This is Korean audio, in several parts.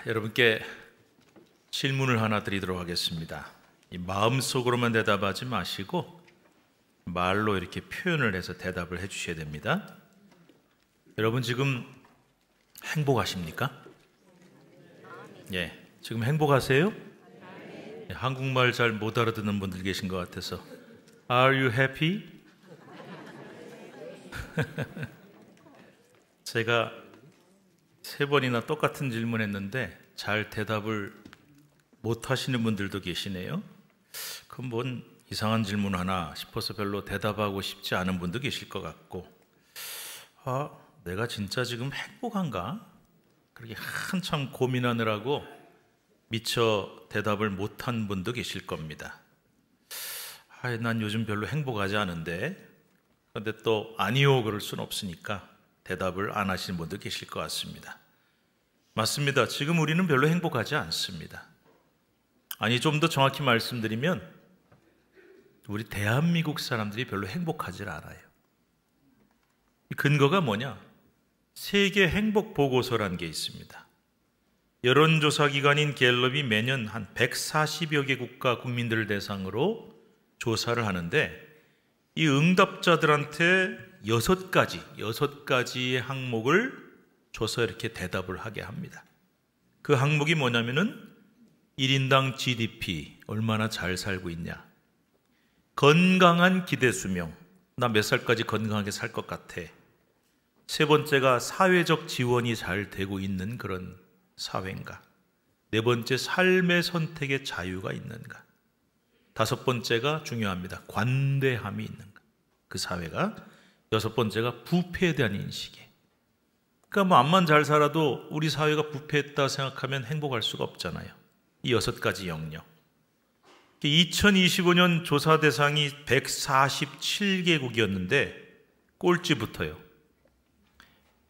여러분께 질문을 하나 드리도록 하겠습니다. 이 마음속으로만 대답하지 마시고 말로 이렇게 표현을 해서 대답을 해주셔야 됩니다. 여러분 지금 행복하십니까? 예, 지금 행복하세요? 한국말 잘 못 알아듣는 분들 계신 것 같아서 Are you happy? 제가 3번이나 똑같은 질문했는데 잘 대답을 못 하시는 분들도 계시네요. 그럼 뭔 이상한 질문 하나 싶어서 별로 대답하고 싶지 않은 분도 계실 것 같고, 내가 진짜 지금 행복한가? 그렇게 한참 고민하느라고 미처 대답을 못한 분도 계실 겁니다. 난 요즘 별로 행복하지 않은데, 그런데 또 아니요 그럴 순 없으니까 대답을 안 하시는 분도 계실 것 같습니다. 맞습니다. 지금 우리는 별로 행복하지 않습니다. 좀 더 정확히 말씀드리면 우리 대한민국 사람들이 별로 행복하지 않아요. 이 근거가 뭐냐? 세계 행복 보고서라는 게 있습니다. 여론조사 기관인 갤럽이 매년 한 140여 개 국가 국민들을 대상으로 조사를 하는데, 이 응답자들한테 6가지의 항목을 줘서 이렇게 대답을 하게 합니다. 그 항목이 뭐냐면은 1인당 GDP 얼마나 잘 살고 있냐, 건강한 기대 수명, 나 몇 살까지 건강하게 살 것 같아, 3번째가 사회적 지원이 잘 되고 있는 그런 사회인가, 4번째 삶의 선택의 자유가 있는가, 5번째가 중요합니다. 관대함이 있는가, 그 사회가. 6번째가 부패에 대한 인식이에요. 그러니까 암만 잘 살아도 우리 사회가 부패했다 생각하면 행복할 수가 없잖아요. 이 6가지 영역. 2025년 조사 대상이 147개국이었는데 꼴찌부터요.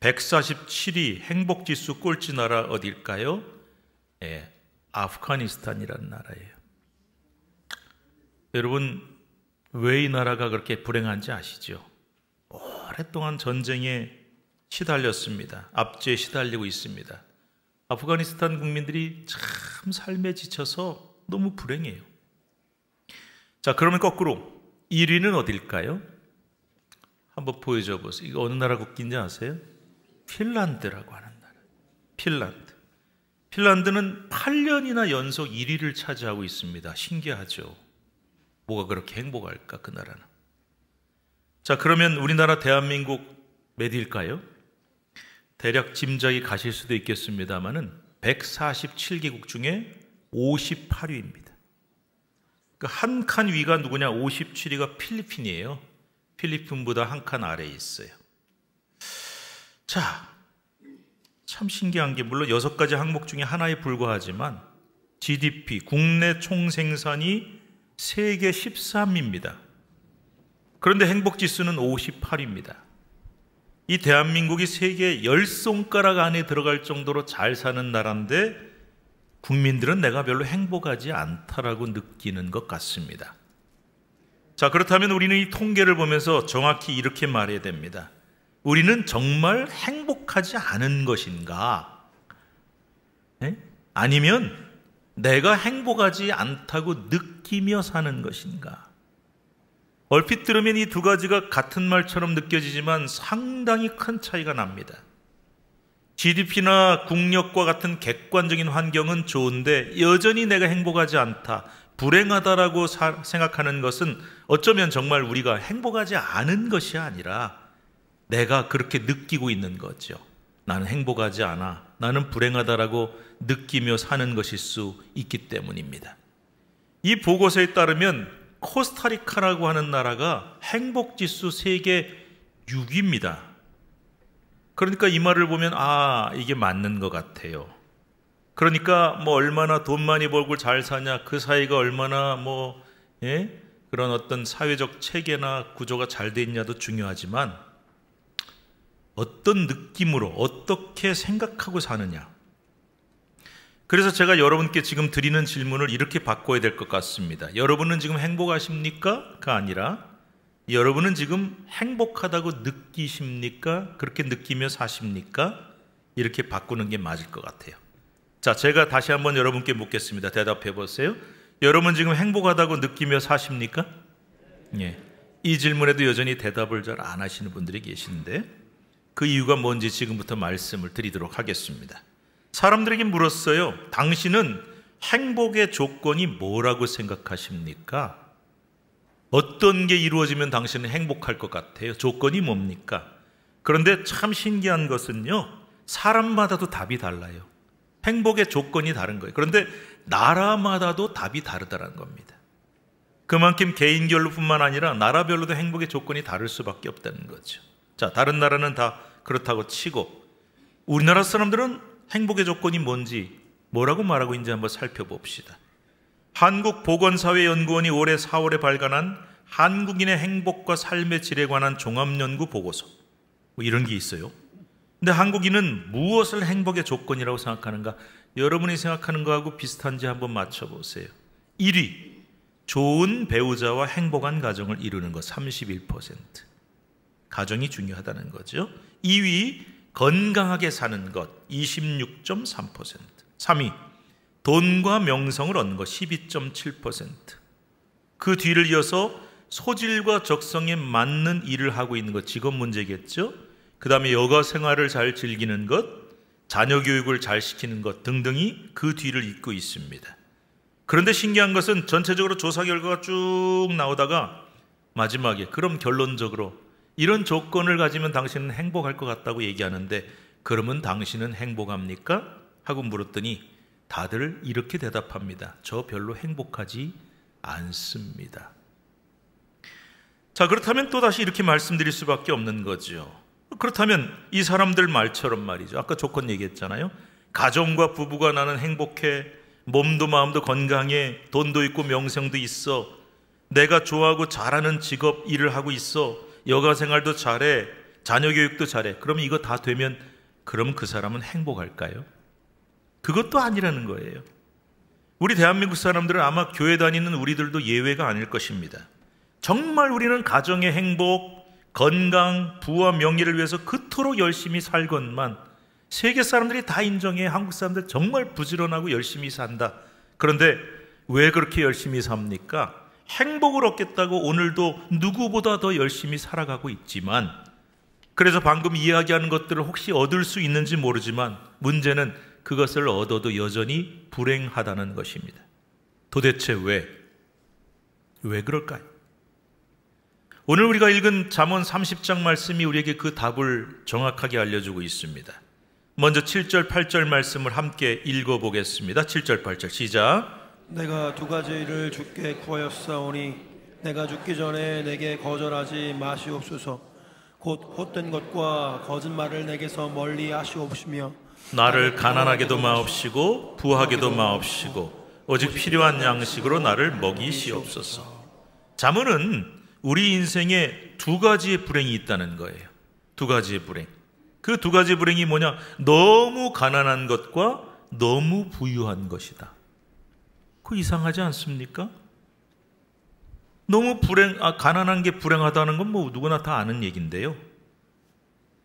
147위 행복지수 꼴찌 나라 어딜까요? 아프가니스탄이라는 나라예요. 여러분, 왜 이 나라가 그렇게 불행한지 아시죠? 오랫동안 전쟁에 시달렸습니다. 압제에 시달리고 있습니다. 아프가니스탄 국민들이 참 삶에 지쳐서 너무 불행해요. 자, 그러면 거꾸로 1위는 어딜까요? 한번 보여줘 보세요. 이거 어느 나라 국기인지 아세요? 핀란드라고 하는 나라. 핀란드는 8년이나 연속 1위를 차지하고 있습니다. 신기하죠? 뭐가 그렇게 행복할까, 그 나라는. 자, 그러면 우리나라 대한민국 몇일까요? 대략 짐작이 가실 수도 있겠습니다만은 147개국 중에 58위입니다. 그 한 칸 위가 누구냐? 57위가 필리핀이에요. 필리핀보다 한 칸 아래에 있어요. 자, 참 신기한 게, 물론 6가지 항목 중에 하나에 불과하지만 GDP, 국내 총생산이 세계 13위입니다. 그런데 행복지수는 58위입니다. 이 대한민국이 세계 10손가락 안에 들어갈 정도로 잘 사는 나라인데 국민들은 내가 별로 행복하지 않다라고 느끼는 것 같습니다. 자, 그렇다면 우리는 이 통계를 보면서 정확히 이렇게 말해야 됩니다. 우리는 정말 행복하지 않은 것인가? 아니면 내가 행복하지 않다고 느끼며 사는 것인가? 얼핏 들으면 이 2가지가 같은 말처럼 느껴지지만 상당히 큰 차이가 납니다. GDP나 국력과 같은 객관적인 환경은 좋은데 여전히 내가 행복하지 않다, 불행하다라고 생각하는 것은 어쩌면 정말 우리가 행복하지 않은 것이 아니라 내가 그렇게 느끼고 있는 거죠. 나는 행복하지 않아, 나는 불행하다라고 느끼며 사는 것일 수 있기 때문입니다. 이 보고서에 따르면 코스타리카라고 하는 나라가 행복지수 세계 6위입니다. 그러니까 이 말을 보면 이게 맞는 것 같아요. 그러니까 얼마나 돈 많이 벌고 잘 사냐, 그 사이가 얼마나 그런 어떤 사회적 체계나 구조가 잘 돼 있냐도 중요하지만 어떤 느낌으로 어떻게 생각하고 사느냐. 그래서 제가 여러분께 지금 드리는 질문을 이렇게 바꿔야 될 것 같습니다. 여러분은 지금 행복하십니까? 가 아니라 여러분은 지금 행복하다고 느끼십니까? 그렇게 느끼며 사십니까? 이렇게 바꾸는 게 맞을 것 같아요. 자, 제가 다시 한번 여러분께 묻겠습니다. 대답해 보세요. 여러분 지금 행복하다고 느끼며 사십니까? 예. 이 질문에도 여전히 대답을 잘 안 하시는 분들이 계신데 그 이유가 뭔지 지금부터 말씀을 드리도록 하겠습니다. 사람들에게 물었어요. 당신은 행복의 조건이 뭐라고 생각하십니까? 어떤 게 이루어지면 당신은 행복할 것 같아요? 조건이 뭡니까? 그런데 참 신기한 것은요, 사람마다도 답이 달라요. 행복의 조건이 다른 거예요. 그런데 나라마다도 답이 다르다는 겁니다. 그만큼 개인별로 뿐만 아니라 나라별로도 행복의 조건이 다를 수밖에 없다는 거죠. 자, 다른 나라는 다 그렇다고 치고 우리나라 사람들은 행복의 조건이 뭔지 뭐라고 말하고 있는지 한번 살펴봅시다. 한국보건사회연구원이 올해 4월에 발간한 한국인의 행복과 삶의 질에 관한 종합연구 보고서, 뭐 이런 게 있어요. 근데 한국인은 무엇을 행복의 조건이라고 생각하는가? 여러분이 생각하는 거하고 비슷한지 한번 맞춰보세요. 1위, 좋은 배우자와 행복한 가정을 이루는 것 31%. 가정이 중요하다는 거죠. 2위, 건강하게 사는 것 26.3%. 3위, 돈과 명성을 얻는 것 12.7%. 그 뒤를 이어서 소질과 적성에 맞는 일을 하고 있는 것, 직업 문제겠죠. 그 다음에 여가 생활을 잘 즐기는 것, 자녀 교육을 잘 시키는 것 등등이 그 뒤를 잇고 있습니다. 그런데 신기한 것은 전체적으로 조사 결과가 쭉 나오다가 마지막에 그럼 결론적으로 이런 조건을 가지면 당신은 행복할 것 같다고 얘기하는데 그러면 당신은 행복합니까? 하고 물었더니 다들 이렇게 대답합니다. 저 별로 행복하지 않습니다. 자, 그렇다면 또다시 이렇게 말씀드릴 수밖에 없는 거죠. 그렇다면 이 사람들 말처럼 말이죠. 아까 조건 얘기했잖아요. 가정과 부부가 나는 행복해, 몸도 마음도 건강해, 돈도 있고 명성도 있어, 내가 좋아하고 잘하는 직업 일을 하고 있어, 여가 생활도 잘해, 자녀 교육도 잘해. 그러면 이거 다 되면 그럼 그 사람은 행복할까요? 그것도 아니라는 거예요. 우리 대한민국 사람들은 아마 교회 다니는 우리들도 예외가 아닐 것입니다. 정말 우리는 가정의 행복, 건강, 부와 명예를 위해서 그토록 열심히 살건만 세계 사람들이 다 인정해. 한국 사람들 정말 부지런하고 열심히 산다. 그런데 왜 그렇게 열심히 삽니까? 행복을 얻겠다고 오늘도 누구보다 더 열심히 살아가고 있지만, 그래서 방금 이야기하는 것들을 혹시 얻을 수 있는지 모르지만 문제는 그것을 얻어도 여전히 불행하다는 것입니다. 도대체 왜 그럴까요? 오늘 우리가 읽은 잠언 30장 말씀이 우리에게 그 답을 정확하게 알려주고 있습니다. 먼저 7절 8절 말씀을 함께 읽어보겠습니다. 7절 8절 시작. 내가 두 가지 일을 주께 구하였사오니 내가 죽기 전에 내게 거절하지 마시옵소서. 곧 헛된 것과 거짓말을 내게서 멀리 하시옵시며 나를 가난하게도 마옵시고 부하게도 마옵시고 오직 필요한 양식으로 나를 먹이시옵소서. 잠언은 우리 인생에 두 가지의 불행이 있다는 거예요. 두 가지의 불행. 그 두 가지 불행이 뭐냐? 너무 가난한 것과 너무 부유한 것이다. 그거 이상하지 않습니까? 너무 가난한 게 불행하다는 건 뭐 누구나 다 아는 얘기인데요.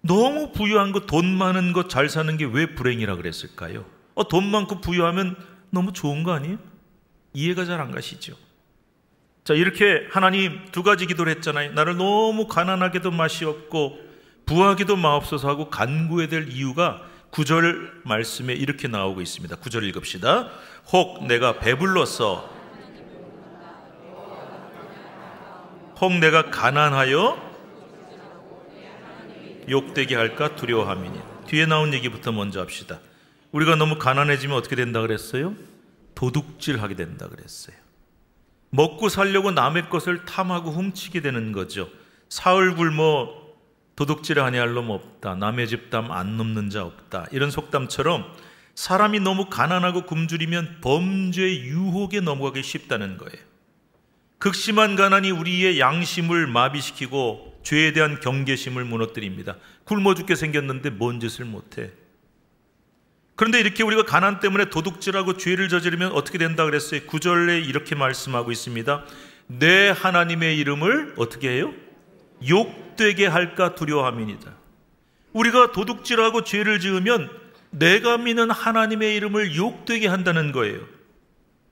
너무 부유한 것, 돈 많은 것, 잘 사는 게 왜 불행이라 그랬을까요? 돈 많고 부유하면 너무 좋은 거 아니에요? 이해가 잘 안 가시죠? 자, 이렇게 하나님 두 가지 기도를 했잖아요. 나를 너무 가난하게도 마시옵고 부하게도 마옵소서 하고 간구해야 될 이유가 9절 말씀에 이렇게 나오고 있습니다. 9절 읽읍시다. 혹 내가 배불러서, 혹 내가 가난하여 욕되게 할까 두려워함이니. 뒤에 나온 얘기부터 먼저 합시다. 우리가 너무 가난해지면 어떻게 된다 그랬어요? 도둑질하게 된다 그랬어요. 먹고 살려고 남의 것을 탐하고 훔치게 되는 거죠. 사흘 굶어 도둑질 아니할 놈 없다. 남의 집 담 안 넘는 자 없다. 이런 속담처럼 사람이 너무 가난하고 굶주리면 범죄의 유혹에 넘어가기 쉽다는 거예요. 극심한 가난이 우리의 양심을 마비시키고 죄에 대한 경계심을 무너뜨립니다. 굶어 죽게 생겼는데 뭔 짓을 못해. 그런데 이렇게 우리가 가난 때문에 도둑질하고 죄를 저지르면 어떻게 된다 그랬어요? 9절에 이렇게 말씀하고 있습니다. 내 하나님의 이름을 어떻게 해요? 욕되게 할까 두려워함이니이다. 우리가 도둑질하고 죄를 지으면 내가 믿는 하나님의 이름을 욕되게 한다는 거예요.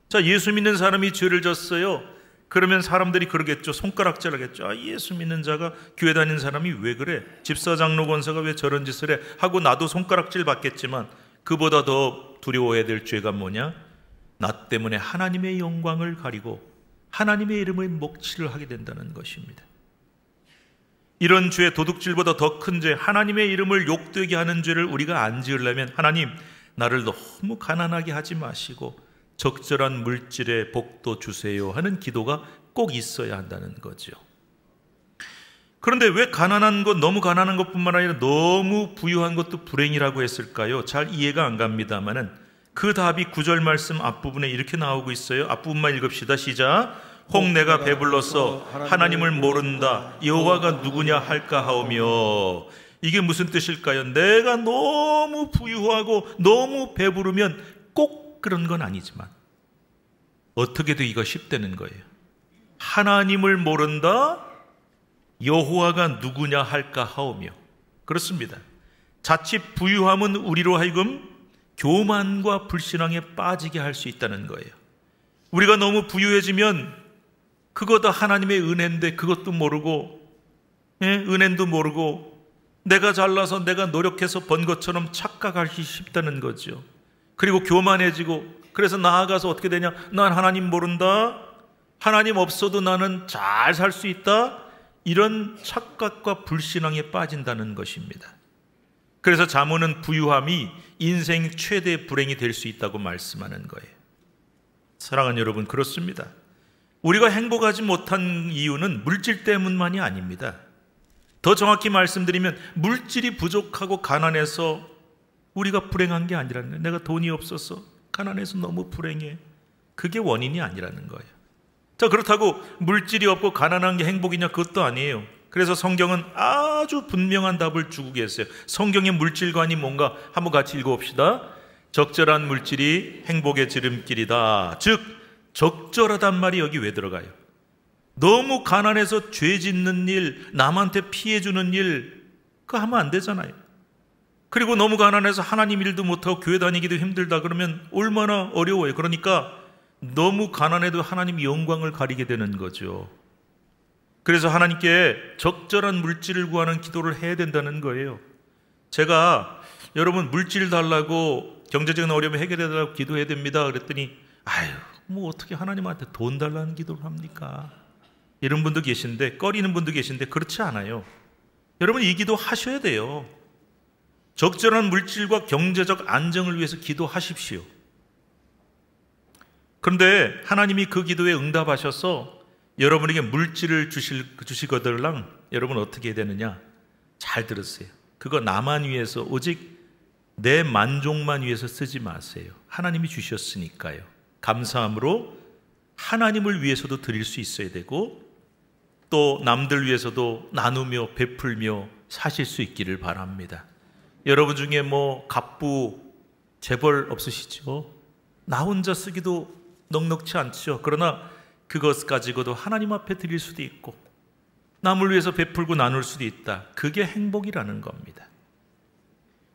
자, 예수 믿는 사람이 죄를 졌어요. 그러면 사람들이 그러겠죠. 손가락질 하겠죠. 아, 예수 믿는 자가 교회 다니는 사람이 왜 그래? 집사장로 권사가 왜 저런 짓을 해? 하고 나도 손가락질 받겠지만 그보다 더 두려워해야 될 죄가 뭐냐? 나 때문에 하나님의 영광을 가리고 하나님의 이름의 먹칠을 하게 된다는 것입니다. 이런 죄, 도둑질보다 더 큰 죄, 하나님의 이름을 욕되게 하는 죄를 우리가 안 지으려면 하나님, 나를 너무 가난하게 하지 마시고 적절한 물질의 복도 주세요 하는 기도가 꼭 있어야 한다는 거죠. 그런데 왜 가난한 것, 너무 가난한 것뿐만 아니라 너무 부유한 것도 불행이라고 했을까요? 잘 이해가 안 갑니다만은 그 답이 9절 말씀 앞부분에 이렇게 나오고 있어요. 앞부분만 읽읍시다. 시작. 혹 내가 배불러서 하나님을 모른다, 여호와가 누구냐 할까 하오며. 이게 무슨 뜻일까요? 내가 너무 부유하고 너무 배부르면 꼭 그런 건 아니지만 어떻게 되기가 쉽다는 거예요. 하나님을 모른다, 여호와가 누구냐 할까 하오며. 그렇습니다. 자칫 부유함은 우리로 하여금 교만과 불신앙에 빠지게 할 수 있다는 거예요. 우리가 너무 부유해지면 그것도 하나님의 은혜인데 그것도 모르고, 은혜도 모르고 내가 잘나서 내가 노력해서 번 것처럼 착각하기 쉽다는 거죠. 그리고 교만해지고, 그래서 나아가서 어떻게 되냐? 난 하나님 모른다, 하나님 없어도 나는 잘 살 수 있다, 이런 착각과 불신앙에 빠진다는 것입니다. 그래서 잠언은 부유함이 인생 최대 불행이 될 수 있다고 말씀하는 거예요. 사랑하는 여러분, 그렇습니다. 우리가 행복하지 못한 이유는 물질 때문만이 아닙니다. 더 정확히 말씀드리면 물질이 부족하고 가난해서 우리가 불행한 게 아니라는 거예요. 내가 돈이 없어서 가난해서 너무 불행해, 그게 원인이 아니라는 거예요. 자, 그렇다고 물질이 없고 가난한 게 행복이냐? 그것도 아니에요. 그래서 성경은 아주 분명한 답을 주고 계세요. 성경의 물질관이 뭔가 한번 같이 읽어봅시다. 적절한 물질이 행복의 지름길이다. 즉 적절하단 말이 여기 왜 들어가요? 너무 가난해서 죄 짓는 일, 남한테 피해 주는 일, 그거 하면 안 되잖아요. 그리고 너무 가난해서 하나님 일도 못하고 교회 다니기도 힘들다 그러면 얼마나 어려워요. 그러니까 너무 가난해도 하나님 영광을 가리게 되는 거죠. 그래서 하나님께 적절한 물질을 구하는 기도를 해야 된다는 거예요. 제가 여러분 물질 달라고, 경제적인 어려움을 해결해달라고 기도해야 됩니다 그랬더니 아유, 뭐 어떻게 하나님한테 돈 달라는 기도를 합니까? 이런 분도 계신데, 꺼리는 분도 계신데 그렇지 않아요. 여러분 이 기도 하셔야 돼요. 적절한 물질과 경제적 안정을 위해서 기도하십시오. 그런데 하나님이 그 기도에 응답하셔서 여러분에게 물질을 주시거들랑 여러분 어떻게 해야 되느냐? 잘 들으세요. 그거 나만 위해서, 오직 내 만족만 위해서 쓰지 마세요. 하나님이 주셨으니까요. 감사함으로 하나님을 위해서도 드릴 수 있어야 되고, 또 남들 위해서도 나누며 베풀며 사실 수 있기를 바랍니다. 여러분 중에 뭐 갑부 재벌 없으시죠? 나 혼자 쓰기도 넉넉치 않죠. 그러나 그것 가지고도 하나님 앞에 드릴 수도 있고 남을 위해서 베풀고 나눌 수도 있다. 그게 행복이라는 겁니다.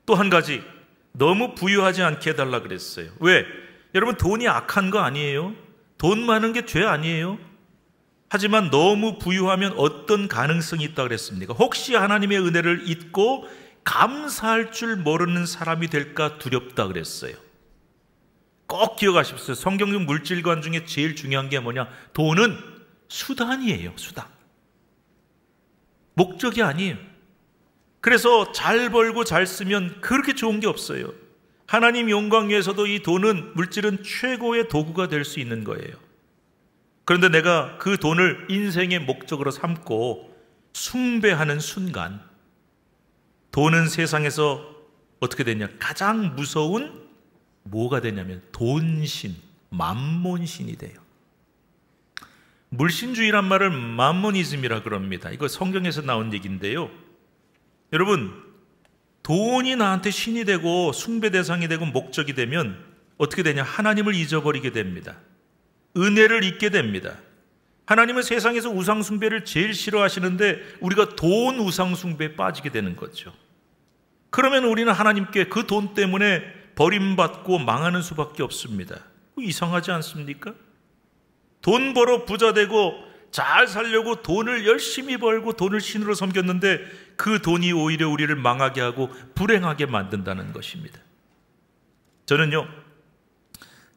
또 한 가지, 너무 부유하지 않게 해달라 그랬어요. 왜? 여러분 돈이 악한 거 아니에요. 돈 많은 게 죄 아니에요. 하지만 너무 부유하면 어떤 가능성이 있다고 그랬습니까? 혹시 하나님의 은혜를 잊고 감사할 줄 모르는 사람이 될까 두렵다 그랬어요. 꼭 기억하십시오. 성경적 물질관 중에 제일 중요한 게 뭐냐? 돈은 수단이에요. 수단. 목적이 아니에요. 그래서 잘 벌고 잘 쓰면 그렇게 좋은 게 없어요. 하나님 영광 위해서도 이 돈은, 물질은 최고의 도구가 될 수 있는 거예요. 그런데 내가 그 돈을 인생의 목적으로 삼고 숭배하는 순간, 돈은 세상에서 어떻게 되냐? 가장 무서운 뭐가 되냐면 돈신, 맘몬신이 돼요. 물신주의란 말을 맘모니즘이라 그럽니다. 이거 성경에서 나온 얘기인데요. 여러분, 돈이 나한테 신이 되고 숭배 대상이 되고 목적이 되면 어떻게 되냐? 하나님을 잊어버리게 됩니다. 은혜를 잊게 됩니다. 하나님은 세상에서 우상 숭배를 제일 싫어하시는데 우리가 돈 우상 숭배에 빠지게 되는 거죠. 그러면 우리는 하나님께 그 돈 때문에 버림받고 망하는 수밖에 없습니다. 이상하지 않습니까? 돈 벌어 부자 되고 잘 살려고 돈을 열심히 벌고 돈을 신으로 섬겼는데 그 돈이 오히려 우리를 망하게 하고 불행하게 만든다는 것입니다. 저는요,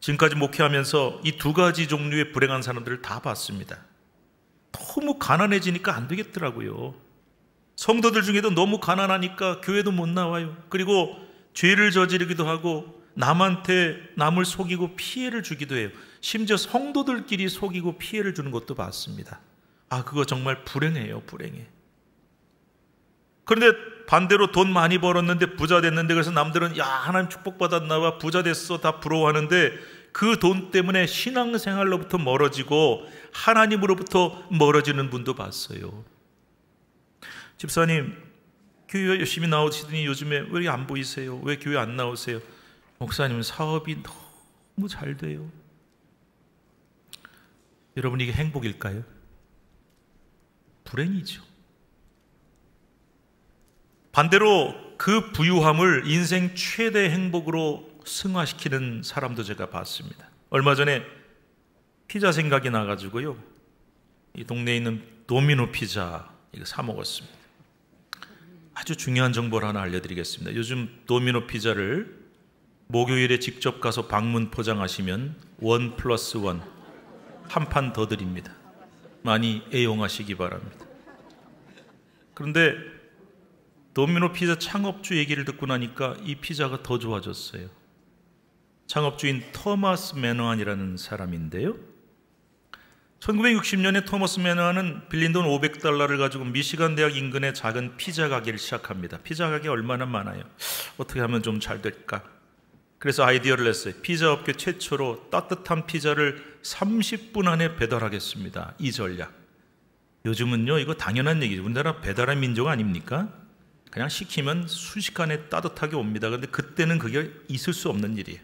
지금까지 목회하면서 이 두 가지 종류의 불행한 사람들을 다 봤습니다. 너무 가난해지니까 안 되겠더라고요. 성도들 중에도 너무 가난하니까 교회도 못 나와요. 그리고 죄를 저지르기도 하고 남을 속이고 피해를 주기도 해요. 심지어 성도들끼리 속이고 피해를 주는 것도 봤습니다. 그거 정말 불행해요, 불행해. 그런데 반대로 돈 많이 벌었는데 부자 됐는데, 그래서 남들은 야, 하나님 축복받았나 봐, 부자 됐어, 다 부러워하는데 그 돈 때문에 신앙생활로부터 멀어지고 하나님으로부터 멀어지는 분도 봤어요. 집사님, 교회 열심히 나오시더니 요즘에 왜 이렇게 안 보이세요? 왜 교회 안 나오세요? 목사님, 사업이 너무 잘 돼요. 여러분, 이게 행복일까요? 불행이죠. 반대로 그 부유함을 인생 최대 행복으로 승화시키는 사람도 제가 봤습니다. 얼마 전에 피자 생각이 나가지고요, 이 동네에 있는 도미노 피자 이거 사 먹었습니다. 아주 중요한 정보를 하나 알려드리겠습니다. 요즘 도미노 피자를 목요일에 직접 가서 방문 포장하시면 1+1 한 판 더 드립니다. 많이 애용하시기 바랍니다. 그런데 도미노 피자 창업주 얘기를 듣고 나니까 이 피자가 더 좋아졌어요. 창업주인 토마스 매너한이라는 사람인데요, 1960년에 토마스 매너한은 빌린 돈 $500를 가지고 미시간 대학 인근의 작은 피자 가게를 시작합니다. 피자 가게 얼마나 많아요? 어떻게 하면 좀 잘 될까? 그래서 아이디어를 냈어요. 피자 업계 최초로 따뜻한 피자를 30분 안에 배달하겠습니다. 이 전략. 요즘은요, 이거 당연한 얘기죠. 우리나라 배달의 민족 아닙니까? 그냥 시키면 순식간에 따뜻하게 옵니다. 그런데 그때는 그게 있을 수 없는 일이에요.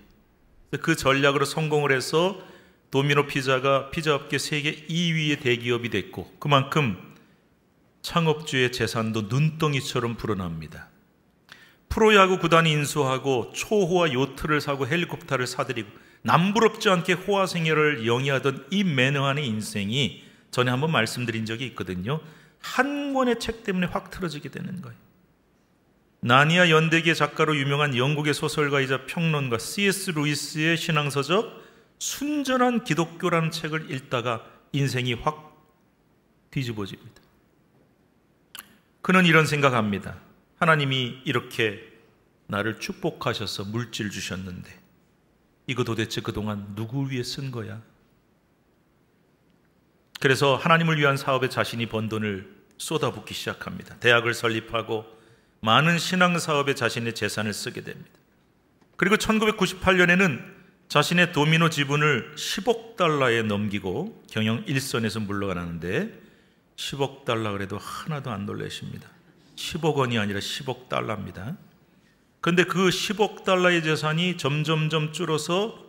그 전략으로 성공을 해서 도미노 피자가 피자업계 세계 2위의 대기업이 됐고, 그만큼 창업주의 재산도 눈덩이처럼 불어납니다. 프로야구 구단이 인수하고 초호화 요트를 사고 헬리콥터를 사들이고 남부럽지 않게 호화 생애를 영위하던 이 매너한의 인생이 전에 한번 말씀드린 적이 있거든요. 한 권의 책 때문에 확 틀어지게 되는 거예요. 나니아 연대기의 작가로 유명한 영국의 소설가이자 평론가 C.S. 루이스의 신앙서적 순전한 기독교라는 책을 읽다가 인생이 확 뒤집어집니다. 그는 이런 생각합니다. 하나님이 이렇게 나를 축복하셔서 물질 주셨는데 이거 도대체 그동안 누구 위해 쓴 거야? 그래서 하나님을 위한 사업에 자신이 번 돈을 쏟아붓기 시작합니다. 대학을 설립하고 많은 신앙사업에 자신의 재산을 쓰게 됩니다. 그리고 1998년에는 자신의 도미노 지분을 $10억 넘기고 경영 일선에서 물러가는데, $10억 그래도 하나도 안 놀라십니다. 10억 원이 아니라 $10억. 그런데 그 $10억 재산이 점점점 줄어서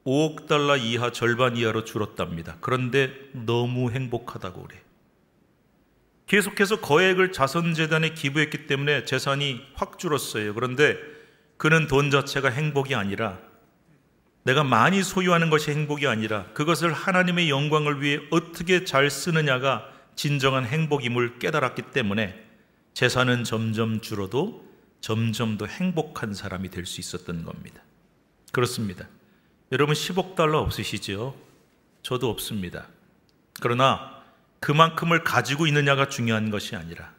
$5억 이하, 절반 이하로 줄었답니다. 그런데 너무 행복하다고 그래요. 계속해서 거액을 자선재단에 기부했기 때문에 재산이 확 줄었어요. 그런데 그는 돈 자체가 행복이 아니라, 내가 많이 소유하는 것이 행복이 아니라 그것을 하나님의 영광을 위해 어떻게 잘 쓰느냐가 진정한 행복임을 깨달았기 때문에 재산은 점점 줄어도 점점 더 행복한 사람이 될 수 있었던 겁니다. 그렇습니다. 여러분, $10억 없으시죠? 저도 없습니다. 그러나 그만큼을 가지고 있느냐가 중요한 것이 아니라,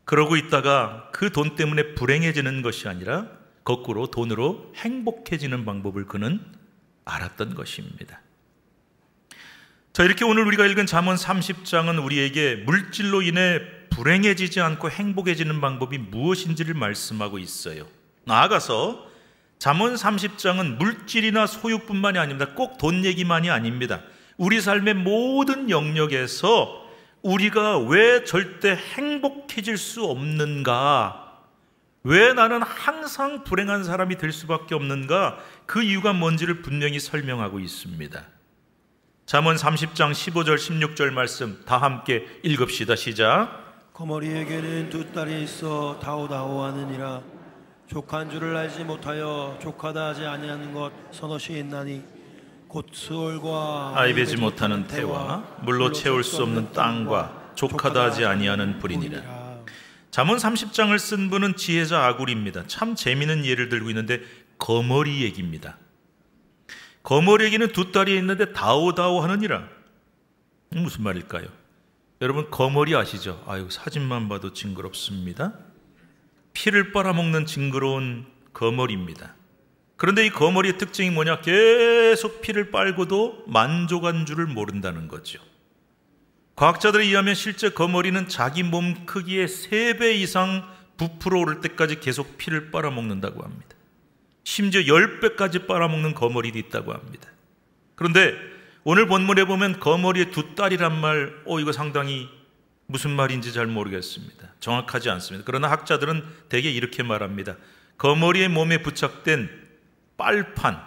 그러고 있다가 그 돈 때문에 불행해지는 것이 아니라 거꾸로 돈으로 행복해지는 방법을 그는 알았던 것입니다. 자, 이렇게 오늘 우리가 읽은 잠언 30장은 우리에게 물질로 인해 불행해지지 않고 행복해지는 방법이 무엇인지를 말씀하고 있어요. 나아가서 잠언 30장은 물질이나 소유뿐만이 아닙니다. 꼭 돈 얘기만이 아닙니다. 우리 삶의 모든 영역에서 우리가 왜 절대 행복해질 수 없는가, 왜 나는 항상 불행한 사람이 될 수밖에 없는가, 그 이유가 뭔지를 분명히 설명하고 있습니다. 잠언 30장 15절 16절 말씀 다 함께 읽읍시다. 시작. 거머리에게는 두 딸이 있어 다오다오하느니라. 족한 줄을 알지 못하여 족하다 하지 아니하는 것 서너시 있나니 곧 스올과 아이 베지 못하는 태와 물로 채울 수 없는 땅과 족하다 하지 아니하는 불이니라. 잠언 30장을 쓴 분은 지혜자 아굴입니다. 참 재미있는 예를 들고 있는데 거머리 얘기입니다. 거머리 얘기는 두 딸이 있는데 다오다오 하느니라. 무슨 말일까요? 여러분 거머리 아시죠? 아유, 사진만 봐도 징그럽습니다. 피를 빨아먹는 징그러운 거머리입니다. 그런데 이 거머리의 특징이 뭐냐? 계속 피를 빨고도 만족한 줄을 모른다는 거죠. 과학자들에 의하면 실제 거머리는 자기 몸 크기의 3배 이상 부풀어 오를 때까지 계속 피를 빨아먹는다고 합니다. 심지어 10배까지 빨아먹는 거머리도 있다고 합니다. 그런데 오늘 본문에 보면 거머리의 두 딸이란 말, 이거 상당히 무슨 말인지 잘 모르겠습니다. 정확하지 않습니다. 그러나 학자들은 대개 이렇게 말합니다. 거머리의 몸에 부착된 빨판,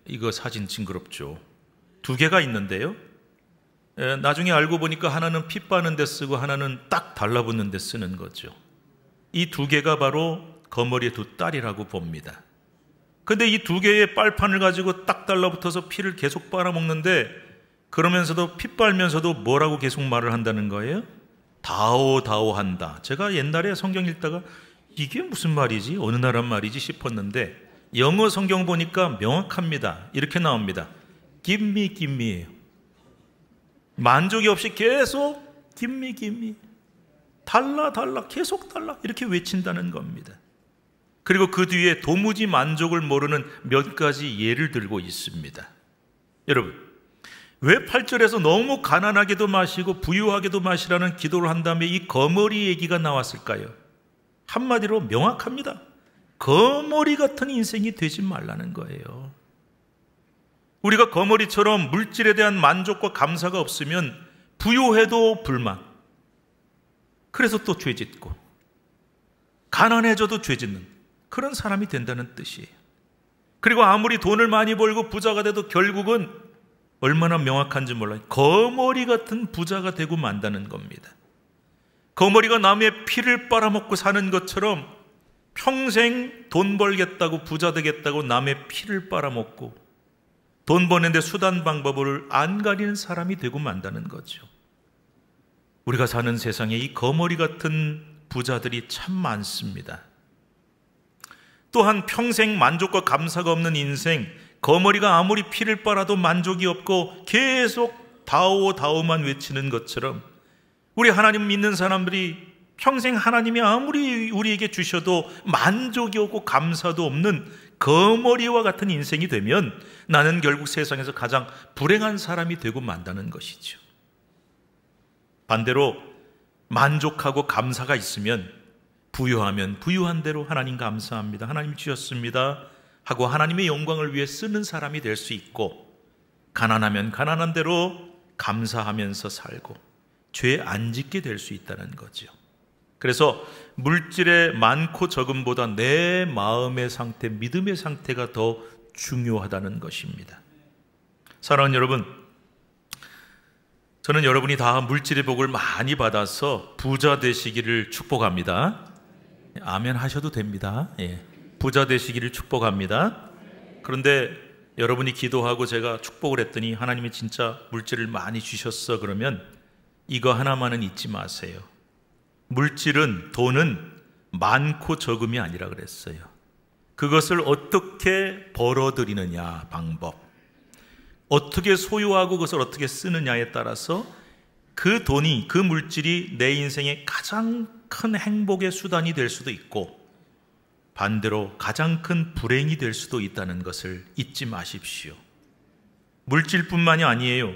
이거 사진 징그럽죠. 2개가 있는데요. 나중에 알고 보니까 하나는 피 빠는 데 쓰고 하나는 딱 달라붙는 데 쓰는 거죠. 이 2개가 바로 거머리의 두 딸이라고 봅니다. 근데 이 2개의 빨판을 가지고 딱 달라붙어서 피를 계속 빨아먹는데, 그러면서도 피 빨면서도 뭐라고 계속 말을 한다는 거예요? 다오 한다. 제가 옛날에 성경 읽다가 이게 무슨 말이지? 어느 나라 말이지 싶었는데 영어 성경 보니까 명확합니다. 이렇게 나옵니다. Give me예요. 만족이 없이 계속 give me 달라 계속 달라 이렇게 외친다는 겁니다. 그리고 그 뒤에 도무지 만족을 모르는 몇 가지 예를 들고 있습니다. 여러분, 왜 8절에서 너무 가난하게도 마시고 부유하게도 마시라는 기도를 한 다음에 이 거머리 얘기가 나왔을까요? 한마디로 명확합니다. 거머리 같은 인생이 되지 말라는 거예요. 우리가 거머리처럼 물질에 대한 만족과 감사가 없으면 부유해도 불만, 그래서 또 죄짓고 가난해져도 죄짓는 그런 사람이 된다는 뜻이에요. 그리고 아무리 돈을 많이 벌고 부자가 돼도 결국은 얼마나 명확한지 몰라요. 거머리 같은 부자가 되고 만다는 겁니다. 거머리가 남의 피를 빨아먹고 사는 것처럼 평생 돈 벌겠다고 부자 되겠다고 남의 피를 빨아먹고 돈 버는데 수단 방법을 안 가리는 사람이 되고 만다는 거죠. 우리가 사는 세상에 이 거머리 같은 부자들이 참 많습니다. 또한 평생 만족과 감사가 없는 인생, 거머리가 아무리 피를 빨아도 만족이 없고 계속 다오만 외치는 것처럼 우리 하나님 믿는 사람들이 평생 하나님이 아무리 우리에게 주셔도 만족이 없고 감사도 없는 거머리와 같은 인생이 되면 나는 결국 세상에서 가장 불행한 사람이 되고 만다는 것이죠. 반대로 만족하고 감사가 있으면 부유하면 부유한 대로 하나님 감사합니다, 하나님 주셨습니다 하고 하나님의 영광을 위해 쓰는 사람이 될 수 있고, 가난하면 가난한 대로 감사하면서 살고 죄 안 짓게 될 수 있다는 거죠. 그래서 물질의 많고 적음보다 내 마음의 상태, 믿음의 상태가 더 중요하다는 것입니다. 사랑하는 여러분, 저는 여러분이 다 물질의 복을 많이 받아서 부자 되시기를 축복합니다. 아멘 하셔도 됩니다. 부자 되시기를 축복합니다. 그런데 여러분이 기도하고 제가 축복을 했더니 하나님이 진짜 물질을 많이 주셨어 그러면 이거 하나만은 잊지 마세요. 물질은, 돈은 많고 적음이 아니라 그랬어요. 그것을 어떻게 벌어들이느냐, 방법, 어떻게 소유하고 그것을 어떻게 쓰느냐에 따라서 그 돈이, 그 물질이 내 인생의 가장 큰 행복의 수단이 될 수도 있고 반대로 가장 큰 불행이 될 수도 있다는 것을 잊지 마십시오. 물질뿐만이 아니에요.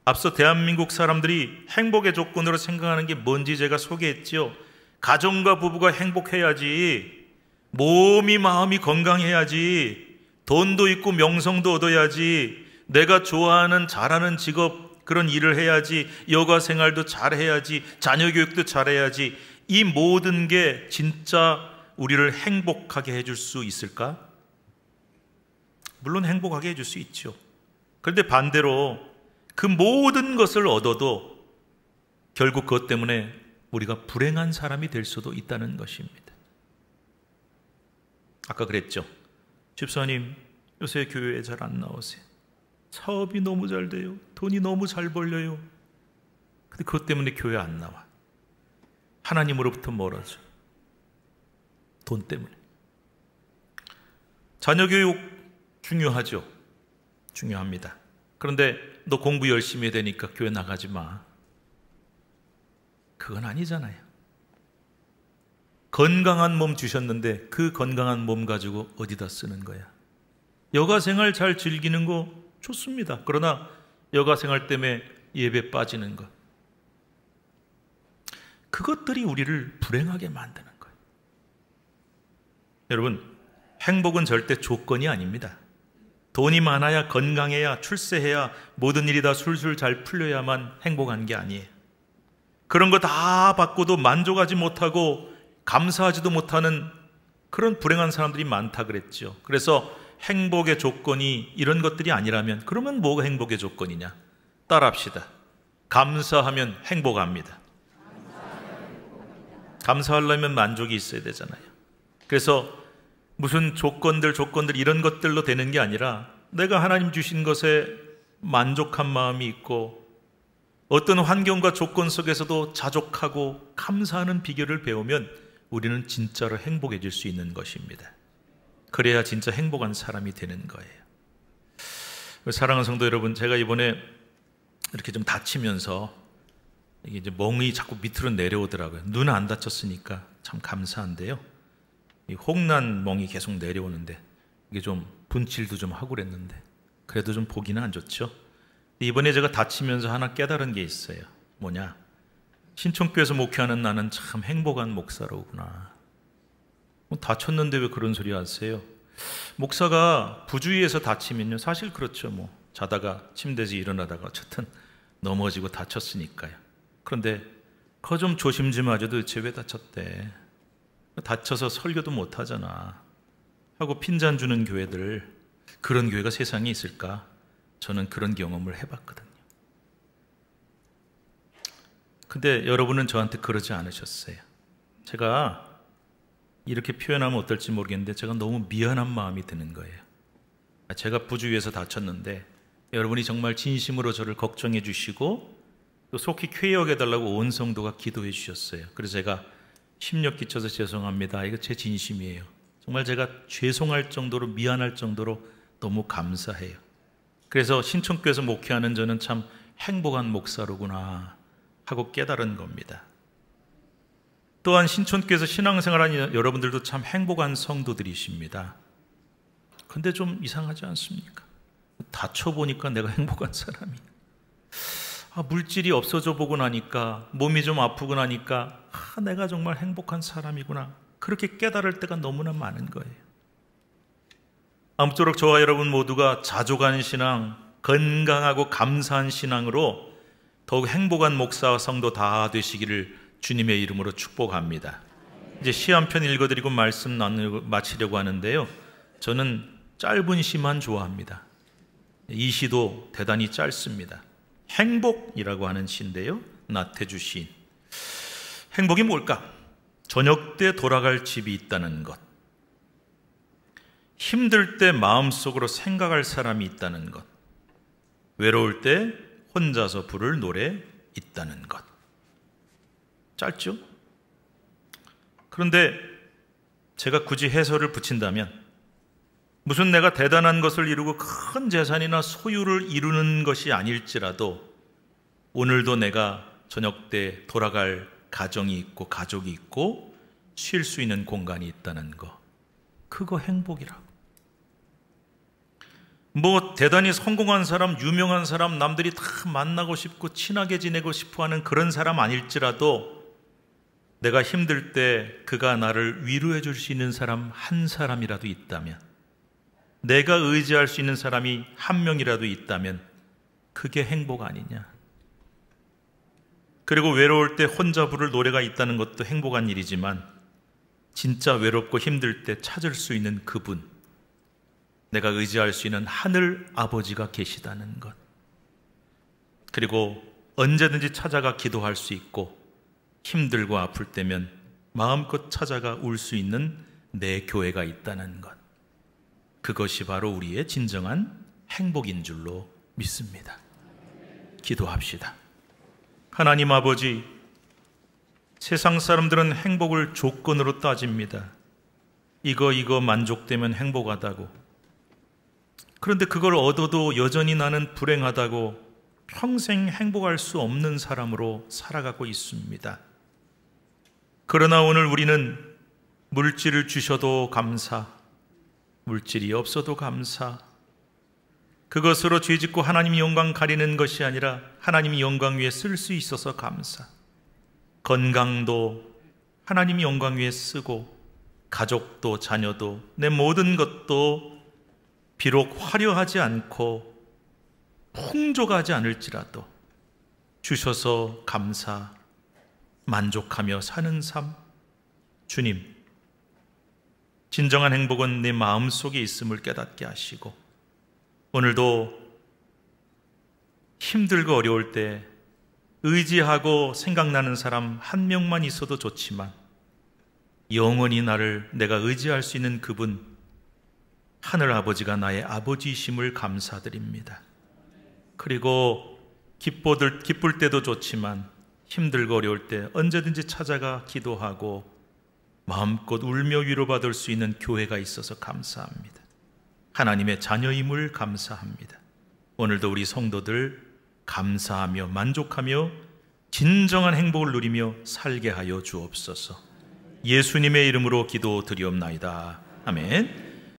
앞서 대한민국 사람들이 행복의 조건으로 생각하는 게 뭔지 제가 소개했지요. 가정과 부부가 행복해야지, 몸이 마음이 건강해야지, 돈도 있고 명성도 얻어야지, 내가 좋아하는 잘하는 직업 그런 일을 해야지, 여가 생활도 잘해야지, 자녀 교육도 잘해야지, 이 모든 게 진짜 우리를 행복하게 해줄 수 있을까? 물론 행복하게 해줄 수 있죠. 그런데 반대로 그 모든 것을 얻어도 결국 그것 때문에 우리가 불행한 사람이 될 수도 있다는 것입니다. 아까 그랬죠. 집사님, 요새 교회에 잘 안 나오세요. 사업이 너무 잘 돼요. 돈이 너무 잘 벌려요. 근데 그것 때문에 교회 안 나와. 하나님으로부터 멀어져. 돈 때문에. 자녀 교육 중요하죠. 중요합니다. 그런데 너 공부 열심히 해야 되니까 교회 나가지 마. 그건 아니잖아요. 건강한 몸 주셨는데 그 건강한 몸 가지고 어디다 쓰는 거야? 여가생활 잘 즐기는 거 좋습니다. 그러나 여가생활 때문에 예배 빠지는 것, 그것들이 우리를 불행하게 만드는 거예요. 여러분, 행복은 절대 조건이 아닙니다. 돈이 많아야, 건강해야, 출세해야, 모든 일이 다 술술 잘 풀려야만 행복한 게 아니에요. 그런 거 다 받고도 만족하지 못하고 감사하지도 못하는 그런 불행한 사람들이 많다 그랬죠. 그래서 행복의 조건이 이런 것들이 아니라면 그러면 뭐가 행복의 조건이냐? 따라합시다. 감사하면 행복합니다. 감사하려면 만족이 있어야 되잖아요. 그래서 무슨 조건들 이런 것들로 되는 게 아니라 내가 하나님 주신 것에 만족한 마음이 있고 어떤 환경과 조건 속에서도 자족하고 감사하는 비결을 배우면 우리는 진짜로 행복해질 수 있는 것입니다. 그래야 진짜 행복한 사람이 되는 거예요. 사랑하는 성도 여러분, 제가 이번에 이렇게 좀 다치면서 이게 이제 멍이 자꾸 밑으로 내려오더라고요. 눈 안 다쳤으니까 참 감사한데요. 이 홍난 멍이 계속 내려오는데 이게 좀 분칠도 좀 하고 그랬는데 그래도 좀 보기는 안 좋죠. 이번에 제가 다치면서 하나 깨달은 게 있어요. 뭐냐? 신천교회에서 목회하는 나는 참 행복한 목사로구나. 다쳤는데 왜 그런 소리 하세요? 목사가 부주의해서 다치면요, 사실 그렇죠. 뭐 자다가 침대에서 일어나다가 어쨌든 넘어지고 다쳤으니까요. 그런데 그거 좀 조심 좀 하죠. 도대체 왜 다쳤대? 다쳐서 설교도 못 하잖아 하고 핀잔 주는 교회들, 그런 교회가 세상에 있을까? 저는 그런 경험을 해봤거든요. 근데 여러분은 저한테 그러지 않으셨어요. 제가 이렇게 표현하면 어떨지 모르겠는데 제가 너무 미안한 마음이 드는 거예요. 제가 부주의해서 다쳤는데 여러분이 정말 진심으로 저를 걱정해 주시고 또 속히 쾌유하게 해달라고 온 성도가 기도해 주셨어요. 그래서 제가 심력 끼쳐서 죄송합니다. 이거 제 진심이에요. 정말 제가 죄송할 정도로, 미안할 정도로 너무 감사해요. 그래서 신천교회에서 목회하는 저는 참 행복한 목사로구나 하고 깨달은 겁니다. 또한 신천교회에서 신앙생활하는 여러분들도 참 행복한 성도들이십니다. 근데 좀 이상하지 않습니까? 다쳐보니까 내가 행복한 사람이야. 물질이 없어져 보고 나니까, 몸이 좀 아프고 나니까 내가 정말 행복한 사람이구나, 그렇게 깨달을 때가 너무나 많은 거예요. 아무쪼록 저와 여러분 모두가 자족한 신앙, 건강하고 감사한 신앙으로 더욱 행복한 목사와 성도 다 되시기를 주님의 이름으로 축복합니다. 이제 시 한 편 읽어드리고 말씀 마치려고 하는데요, 저는 짧은 시만 좋아합니다. 이 시도 대단히 짧습니다. 행복이라고 하는 시인데요, 나태주 시인. 행복이 뭘까? 저녁 때 돌아갈 집이 있다는 것, 힘들 때 마음속으로 생각할 사람이 있다는 것, 외로울 때 혼자서 부를 노래 있다는 것. 짧죠? 그런데 제가 굳이 해설을 붙인다면, 무슨 내가 대단한 것을 이루고 큰 재산이나 소유를 이루는 것이 아닐지라도 오늘도 내가 저녁 때 돌아갈 가정이 있고 가족이 있고 쉴 수 있는 공간이 있다는 거, 그거 행복이라고. 뭐 대단히 성공한 사람, 유명한 사람, 남들이 다 만나고 싶고 친하게 지내고 싶어하는 그런 사람 아닐지라도 내가 힘들 때 그가 나를 위로해 줄 수 있는 사람 한 사람이라도 있다면, 내가 의지할 수 있는 사람이 한 명이라도 있다면 그게 행복 아니냐. 그리고 외로울 때 혼자 부를 노래가 있다는 것도 행복한 일이지만, 진짜 외롭고 힘들 때 찾을 수 있는 그분, 내가 의지할 수 있는 하늘 아버지가 계시다는 것, 그리고 언제든지 찾아가 기도할 수 있고 힘들고 아플 때면 마음껏 찾아가 울 수 있는 내 교회가 있다는 것, 그것이 바로 우리의 진정한 행복인 줄로 믿습니다. 기도합시다. 하나님 아버지, 세상 사람들은 행복을 조건으로 따집니다. 이거 만족되면 행복하다고. 그런데 그걸 얻어도 여전히 나는 불행하다고 평생 행복할 수 없는 사람으로 살아가고 있습니다. 그러나 오늘 우리는 물질을 주셔도 감사, 물질이 없어도 감사, 그것으로 죄짓고 하나님의 영광 가리는 것이 아니라 하나님의 영광 위에 쓸 수 있어서 감사, 건강도 하나님의 영광 위에 쓰고 가족도 자녀도 내 모든 것도 비록 화려하지 않고 풍족하지 않을지라도 주셔서 감사, 만족하며 사는 삶. 주님, 진정한 행복은 내 마음속에 있음을 깨닫게 하시고 오늘도 힘들고 어려울 때 의지하고 생각나는 사람 한 명만 있어도 좋지만 영원히 내가 의지할 수 있는 그분, 하늘 아버지가 나의 아버지이심을 감사드립니다. 그리고 기쁠 때도 좋지만 힘들고 어려울 때 언제든지 찾아가 기도하고 마음껏 울며 위로받을 수 있는 교회가 있어서 감사합니다. 하나님의 자녀임을 감사합니다. 오늘도 우리 성도들 감사하며 만족하며 진정한 행복을 누리며 살게 하여 주옵소서. 예수님의 이름으로 기도드리옵나이다. 아멘.